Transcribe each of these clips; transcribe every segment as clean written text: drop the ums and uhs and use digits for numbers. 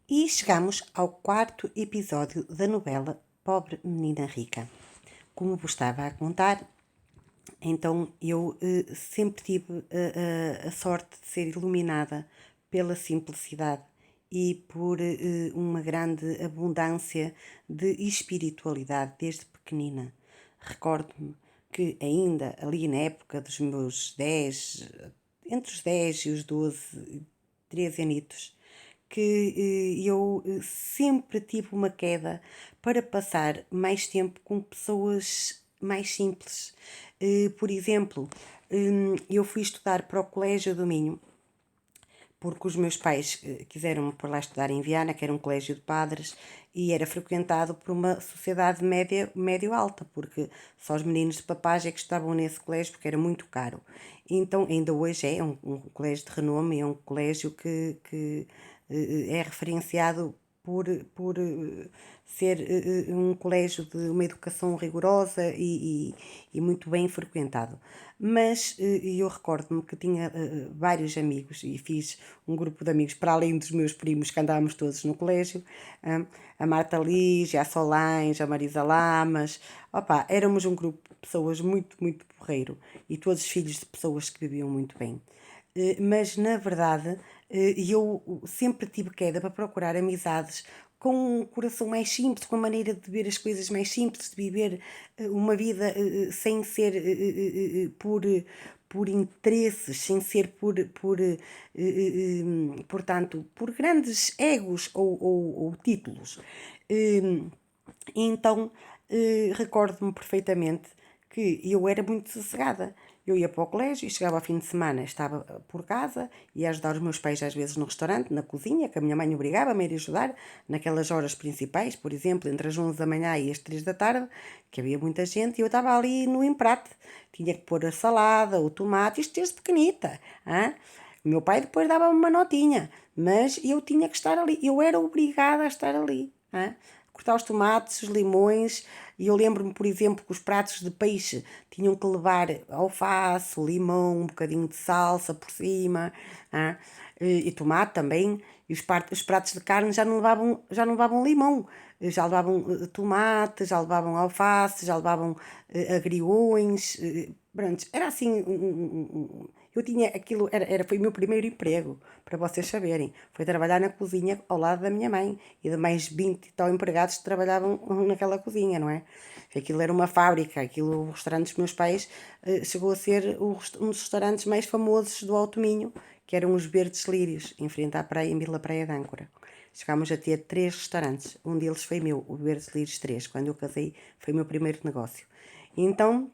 E chegamos ao quarto episódio da novela Pobre Menina Rica. Como vos estava a contar, então eu sempre tive a sorte de ser iluminada pela simplicidade e por uma grande abundância de espiritualidade desde pequenina. Recordo-me que ainda ali na época dos meus 10, entre os 10 e os 12, 13 anitos, que eu sempre tive uma queda para passar mais tempo com pessoas mais simples. Por exemplo, eu fui estudar para o Colégio do Minho, porque os meus pais quiseram-me pôr lá estudar em Viana, que era um colégio de padres, e era frequentado por uma sociedade médio-alta, porque só os meninos de papás é que estavam nesse colégio, porque era muito caro. Então, ainda hoje é um colégio de renome, é um colégio que é referenciado por ser um colégio de uma educação rigorosa e muito bem frequentado. Mas eu recordo-me que tinha vários amigos e fiz um grupo de amigos, para além dos meus primos que andávamos todos no colégio, a Marta Lígia, a Solange, a Marisa Lamas, opa, éramos um grupo de pessoas muito porreiro e todos filhos de pessoas que viviam muito bem. Mas na verdade eu sempre tive queda para procurar amizades com um coração mais simples, com a maneira de ver as coisas mais simples, de viver uma vida sem ser por interesses, sem ser portanto, por grandes egos ou títulos. Então, recordo-me perfeitamente que eu era muito sossegada. Eu ia para o colégio e chegava ao fim de semana, estava por casa, ia ajudar os meus pais às vezes no restaurante, na cozinha, que a minha mãe obrigava-me a ir ajudar, naquelas horas principais, por exemplo, entre as 11 da manhã e as 3 da tarde, que havia muita gente, e eu estava ali no emprate. Tinha que pôr a salada, o tomate, isto desde pequenita. Hein? O meu pai depois dava-me uma notinha, mas eu tinha que estar ali, eu era obrigada a estar ali. Hein? Cortar os tomates, os limões, e eu lembro-me, por exemplo, que os pratos de peixe tinham que levar alface, limão, um bocadinho de salsa por cima, ah, e tomate também, e os pratos de carne já não levavam limão, já levavam tomate, já levavam alface, já levavam agriões, pronto, era assim, eu tinha aquilo, foi o meu primeiro emprego, para vocês saberem. Foi trabalhar na cozinha ao lado da minha mãe e de mais 20 e tal empregados que trabalhavam naquela cozinha, não é? Aquilo era uma fábrica, aquilo, o restaurante dos meus pais chegou a ser um dos restaurantes mais famosos do Alto Minho, que eram os Verdes Lírios, em frente à praia, em Vila Praia de Âncora. Chegámos a ter 3 restaurantes, um deles foi meu, o Verdes Lírios 3. Quando eu casei, foi o meu primeiro negócio. Então,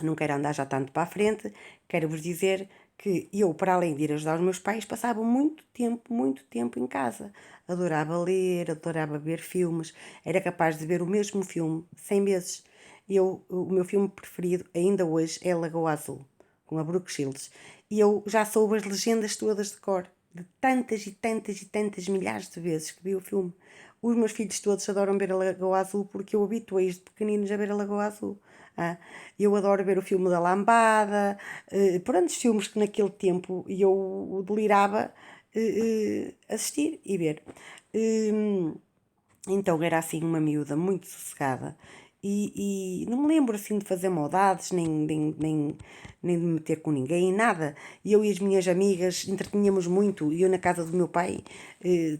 não quero andar já tanto para a frente, quero-vos dizer que eu, para além de ir ajudar os meus pais, passava muito tempo em casa. Adorava ler, adorava ver filmes, era capaz de ver o mesmo filme 100 vezes. O meu filme preferido, ainda hoje, é Lagoa Azul, com a Brooke Shields. E eu já soube as legendas todas de cor, de tantas milhares de vezes que vi o filme. Os meus filhos todos adoram ver a Lagoa Azul porque eu habituei-os de pequeninos a ver a Lagoa Azul. Ah, eu adoro ver o filme da Lambada, por tantos filmes que naquele tempo eu delirava assistir e ver. Então era assim uma miúda muito sossegada e não me lembro assim de fazer maldades, nem de me meter com ninguém, nada. E eu e as minhas amigas entretínhamos muito. E eu na casa do meu pai,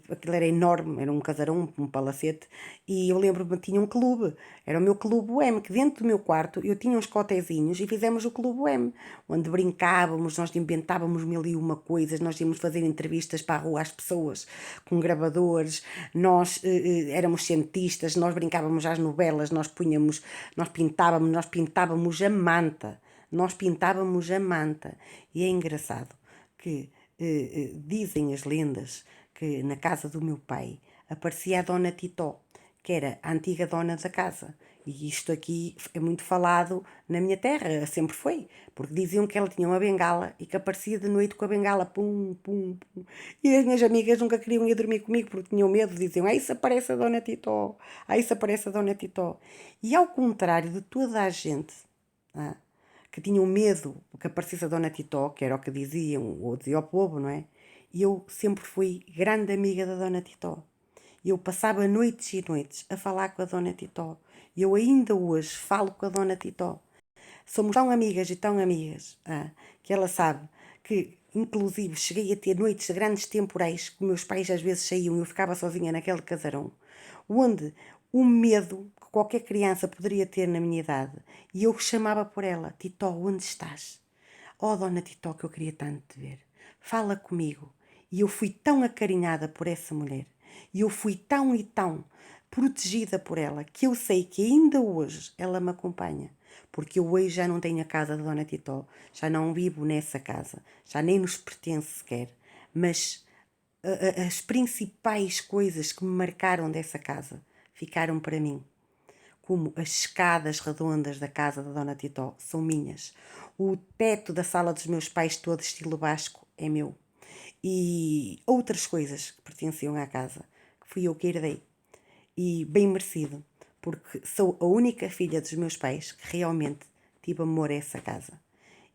aquilo era enorme, era um casarão, um palacete, e eu lembro-me que tinha um clube, era o meu clube M, que dentro do meu quarto eu tinha uns cotezinhos e fizemos o clube M, onde brincávamos, nós inventávamos mil e uma coisas, nós íamos fazer entrevistas para a rua às pessoas, com gravadores, nós éramos cientistas, nós brincávamos às novelas, nós pintávamos a manta. Nós pintávamos a manta. E é engraçado que dizem as lendas que na casa do meu pai aparecia a Dona Titó, que era a antiga dona da casa. E isto aqui é muito falado na minha terra, sempre foi, porque diziam que ela tinha uma bengala e que aparecia de noite com a bengala, pum. E as minhas amigas nunca queriam ir dormir comigo porque tinham medo, diziam, isso aparece a Dona Titó, isso aparece a Dona Titó. E ao contrário de toda a gente, ah, que tinham medo que aparecesse a Dona Titó, que era o que diziam, ou dizia ao povo, não é? E eu sempre fui grande amiga da Dona Titó. Eu passava noites e noites a falar com a Dona Titó. Eu ainda hoje falo com a Dona Titó. Somos tão amigas e tão amigas, que ela sabe que, inclusive, cheguei a ter noites de grandes temporais, que meus pais às vezes saíam e eu ficava sozinha naquele casarão, onde o medo que qualquer criança poderia ter na minha idade, e eu chamava por ela: Titó, onde estás? Oh, Dona Titó, que eu queria tanto te ver. Fala comigo. E eu fui tão acarinhada por essa mulher, e eu fui tão e tão protegida por ela, que eu sei que ainda hoje ela me acompanha. Porque eu hoje já não tenho a casa da Dona Titó, já não vivo nessa casa, já nem nos pertence sequer. Mas as principais coisas que me marcaram dessa casa ficaram para mim. Como as escadas redondas da casa da Dona Titó são minhas. O teto da sala dos meus pais, todo estilo basco, é meu. E outras coisas que pertenciam à casa, que fui eu que herdei. E bem merecido, porque sou a única filha dos meus pais que realmente tive amor a essa casa.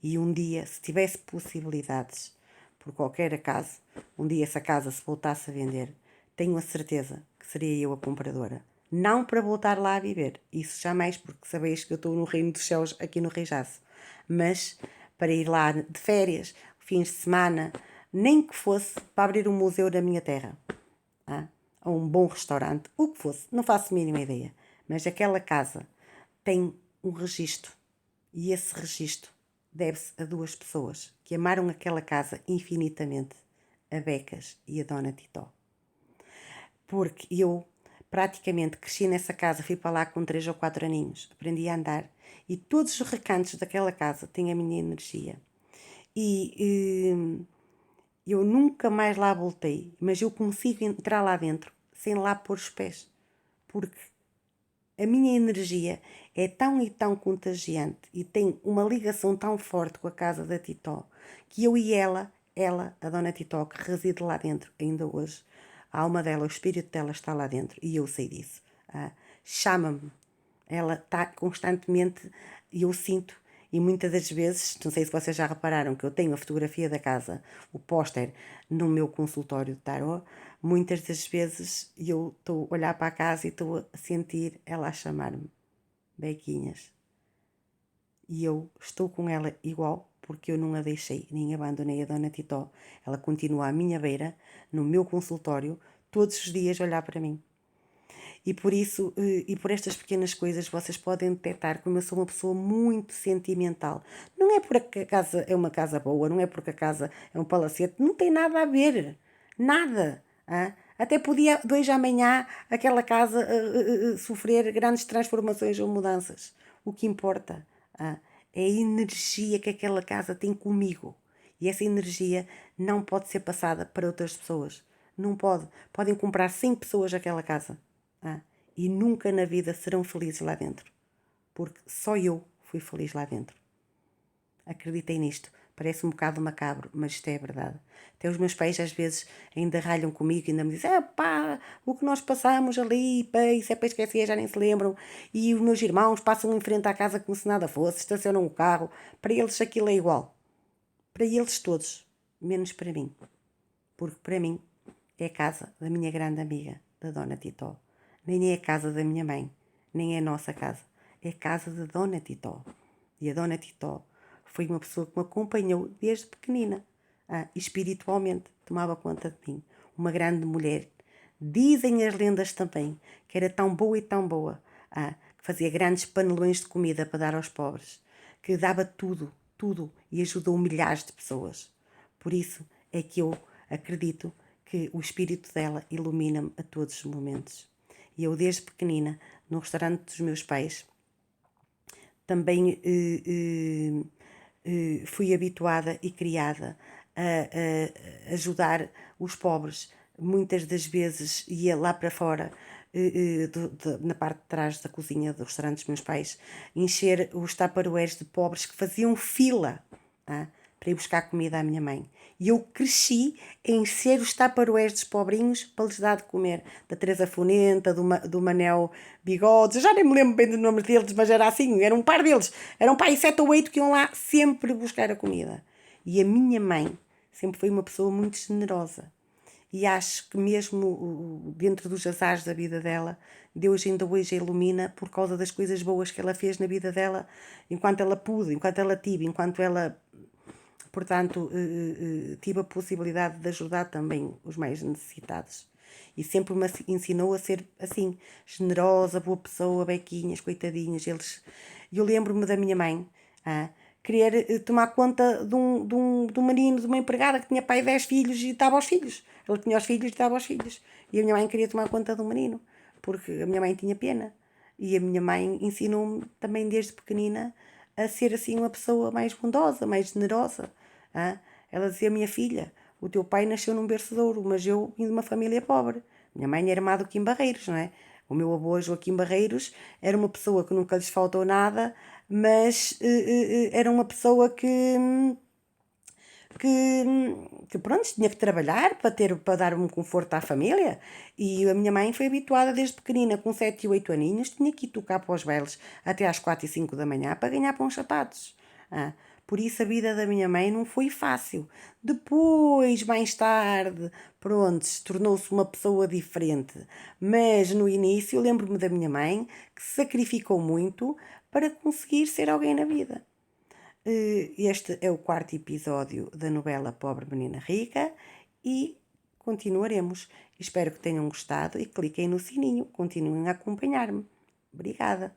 E um dia, se tivesse possibilidades, por qualquer acaso, um dia essa casa se voltasse a vender, tenho a certeza que seria eu a compradora. Não para voltar lá a viver, isso jamais, porque sabeis que eu estou no reino dos céus aqui no Reijaço, mas para ir lá de férias, fins de semana, nem que fosse para abrir um museu da minha terra, a um bom restaurante, o que fosse, não faço a mínima ideia, mas aquela casa tem um registro, e esse registro deve-se a duas pessoas que amaram aquela casa infinitamente, a Becas e a Dona Titó. Porque eu praticamente cresci nessa casa, fui para lá com 3 ou 4 aninhos, aprendi a andar e todos os recantos daquela casa têm a minha energia. E eu nunca mais lá voltei, mas eu consigo entrar lá dentro sem lá pôr os pés, porque a minha energia é tão e tão contagiante e tem uma ligação tão forte com a casa da Titó, que eu e ela, a Dona Titó, que reside lá dentro ainda hoje, a alma dela, o espírito dela está lá dentro e eu sei disso. Chama-me, ela está constantemente, e eu sinto, e muitas das vezes, não sei se vocês já repararam que eu tenho a fotografia da casa, o póster, no meu consultório de tarot, muitas das vezes eu estou a olhar para a casa e estou a sentir ela a chamar-me, Bequinhas. E eu estou com ela igual, porque eu não a deixei, nem abandonei a Dona Titó. Ela continua à minha beira, no meu consultório, todos os dias a olhar para mim. E por isso, e por estas pequenas coisas, vocês podem detectar como eu sou uma pessoa muito sentimental. Não é porque a casa é uma casa boa, não é porque a casa é um palacete, não tem nada a ver. Nada. Até podia, de hoje à amanhã, aquela casa sofrer grandes transformações ou mudanças. O que importa é a energia que aquela casa tem comigo. E essa energia não pode ser passada para outras pessoas. Não pode. Podem comprar 100 pessoas aquela casa. E nunca na vida serão felizes lá dentro. Porque só eu fui feliz lá dentro. Acreditem nisto. Parece um bocado macabro, mas isto é a verdade. Até os meus pais às vezes ainda ralham comigo e ainda me dizem: pá, o que nós passamos ali, pá, isso é para esquecer, já nem se lembram. E os meus irmãos passam em frente à casa como se nada fosse, estacionam o carro. Para eles aquilo é igual. Para eles todos, menos para mim. Porque para mim é a casa da minha grande amiga, da Dona Titó. Nem é a casa da minha mãe, nem é a nossa casa. É a casa da Dona Titó. E a Dona Titó foi uma pessoa que me acompanhou desde pequenina. Espiritualmente tomava conta de mim. Uma grande mulher. Dizem as lendas também que era tão boa e tão boa, que fazia grandes panelões de comida para dar aos pobres, que dava tudo, tudo, e ajudou milhares de pessoas. Por isso é que eu acredito que o espírito dela ilumina-me a todos os momentos. E eu, desde pequenina, no restaurante dos meus pais, também fui habituada e criada a ajudar os pobres. Muitas das vezes ia lá para fora, na parte de trás da cozinha do restaurante dos meus pais, encher os tupperwares de pobres que faziam fila para ir buscar comida à minha mãe. E eu cresci a encher os tupperwares dos pobrinhos para lhes dar de comer. Da Teresa Funenta, do Manel Bigodes, eu já nem me lembro bem dos nomes deles, mas era assim, era um par deles. Eram pai 7 ou 8 que iam lá sempre buscar a comida. E a minha mãe sempre foi uma pessoa muito generosa. e acho que mesmo dentro dos azares da vida dela, Deus ainda hoje a ilumina por causa das coisas boas que ela fez na vida dela, enquanto ela pôde, enquanto ela tive, enquanto ela, portanto, tive a possibilidade de ajudar também os mais necessitados. E sempre me ensinou a ser assim, generosa, boa pessoa, bequinhas, coitadinhas. Eu lembro-me da minha mãe querer tomar conta de um menino, de uma empregada que tinha pai 10 filhos e estava aos filhos. Ele tinha os filhos e estava aos filhos. E a minha mãe queria tomar conta do menino, porque a minha mãe tinha pena. E a minha mãe ensinou-me também desde pequenina a ser assim uma pessoa mais bondosa, mais generosa. Ela dizia: minha filha, o teu pai nasceu num berço de ouro, mas eu vim de uma família pobre. Minha mãe era irmã do Kim Barreiros, não é? O meu avô Joaquim Barreiros era uma pessoa que nunca lhes faltou nada, mas era uma pessoa que pronto, tinha que trabalhar para dar um conforto à família. E a minha mãe foi habituada desde pequenina, com 7 e 8 aninhos, tinha que ir tocar para os bailes até às 4 e 5 da manhã para ganhar para uns sapatos. Por isso a vida da minha mãe não foi fácil. Depois, mais tarde, pronto, tornou-se uma pessoa diferente. Mas no início lembro-me da minha mãe que se sacrificou muito para conseguir ser alguém na vida. Este é o quarto episódio da novela Pobre Menina Rica e continuaremos. Espero que tenham gostado e cliquem no sininho. Continuem a acompanhar-me. Obrigada.